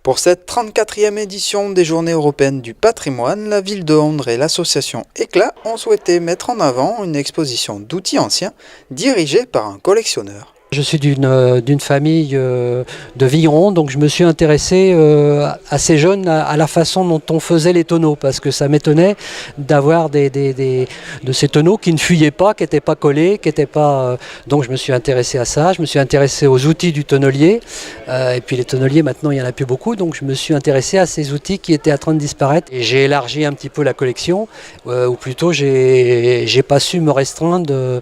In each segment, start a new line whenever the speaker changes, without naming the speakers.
Pour cette 34e édition des Journées européennes du patrimoine, la ville de Ondres et l'association Éclat ont souhaité mettre en avant une exposition d'outils anciens dirigée par un collectionneur.
Je suis d'une famille de vignerons, donc je me suis intéressé assez jeune à la façon dont on faisait les tonneaux, parce que ça m'étonnait d'avoir de ces tonneaux qui ne fuyaient pas, qui n'étaient pas collés, qui n'étaient pas... Donc je me suis intéressé à ça, je me suis intéressé aux outils du tonnelier, et puis les tonneliers maintenant il n'y en a plus beaucoup, donc je me suis intéressé à ces outils qui étaient en train de disparaître. Et j'ai élargi un petit peu la collection, ou plutôt j'ai pas su me restreindre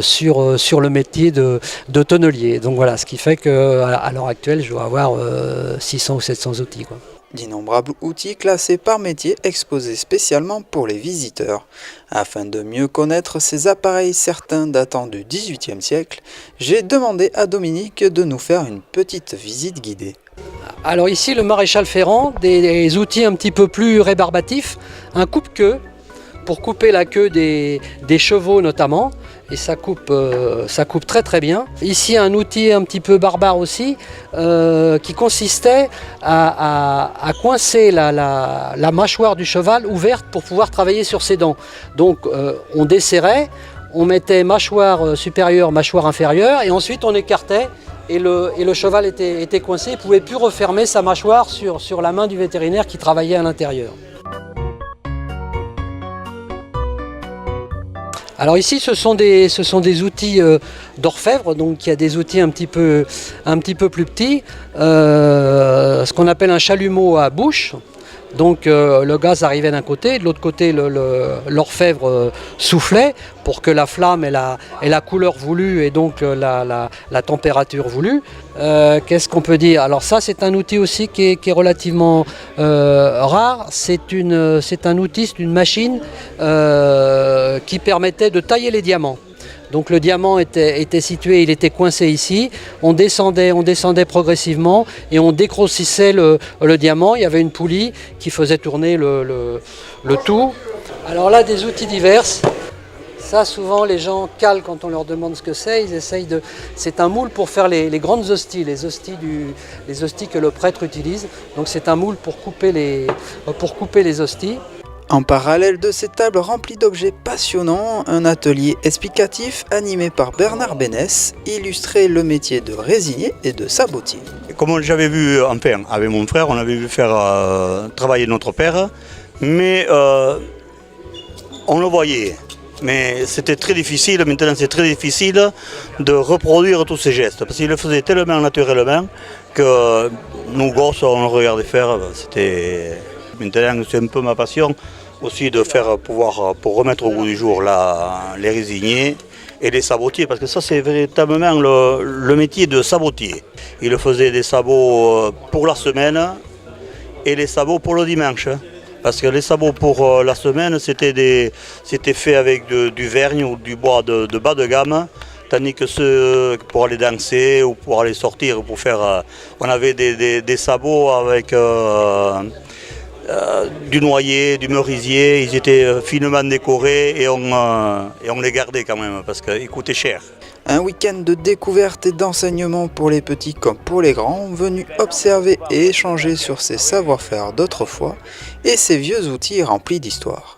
sur le métier de tonnelier. Donc voilà, ce qui fait qu'à l'heure actuelle, je dois avoir 600 ou 700 outils, quoi.
D'innombrables outils classés par métier exposés spécialement pour les visiteurs. Afin de mieux connaître ces appareils, certains datant du XVIIIe siècle, j'ai demandé à Dominique de nous faire une petite visite guidée.
Alors ici, le maréchal Ferrand, des outils un petit peu plus rébarbatifs, un coupe-queue pour couper la queue des chevaux notamment. Et ça coupe très très bien. Ici un outil un petit peu barbare aussi, qui consistait à coincer la mâchoire du cheval ouverte pour pouvoir travailler sur ses dents. Donc on desserrait, on mettait mâchoire supérieure, mâchoire inférieure, et ensuite on écartait, et le cheval était coincé, il ne pouvait plus refermer sa mâchoire sur la main du vétérinaire qui travaillait à l'intérieur. Alors ici, ce sont des outils d'orfèvre, donc il y a des outils un petit peu plus petits, ce qu'on appelle un chalumeau à bouche. Donc le gaz arrivait d'un côté, de l'autre côté l'orfèvre soufflait pour que la flamme ait la couleur voulue et donc la température voulue. Qu'est-ce qu'on peut dire? Alors ça, c'est un outil aussi qui est relativement rare. C'est un outil, c'est une machine qui permettait de tailler les diamants. Donc le diamant était situé, il était coincé ici, on descendait progressivement et on dégrossissait le diamant. Il y avait une poulie qui faisait tourner le tout. Alors là, des outils divers. Ça, souvent, les gens calent quand on leur demande ce que c'est. Ils essayent de... C'est un moule pour faire les grandes hosties, les hosties que le prêtre utilise. Donc c'est un moule pour couper les hosties.
En parallèle de ces tables remplies d'objets passionnants, un atelier explicatif animé par Bernard Bénès illustrait le métier de résinier et de sabotier.
Comme j'avais vu, enfin, avec mon frère, on avait vu faire travailler notre père, mais on le voyait. Mais c'était très difficile, maintenant c'est très difficile de reproduire tous ces gestes, parce qu'il le faisait tellement naturellement que nos gosses, on le regardait faire, c'était... Maintenant, c'est un peu ma passion aussi de faire pour remettre au goût du jour les résiniers et les sabotiers, parce que ça c'est véritablement le métier de sabotier. Il faisait des sabots pour la semaine et les sabots pour le dimanche. Parce que les sabots pour la semaine, c'était fait avec du vergne ou du bois de bas de gamme. Tandis que ceux pour aller danser ou pour aller sortir, on avait des sabots avec du noyer, du merisier, ils étaient finement décorés et on les gardait quand même parce qu'ils coûtaient cher.
Un week-end de découverte et d'enseignement pour les petits comme pour les grands, venus observer et échanger sur ces savoir-faire d'autrefois et ces vieux outils remplis d'histoire.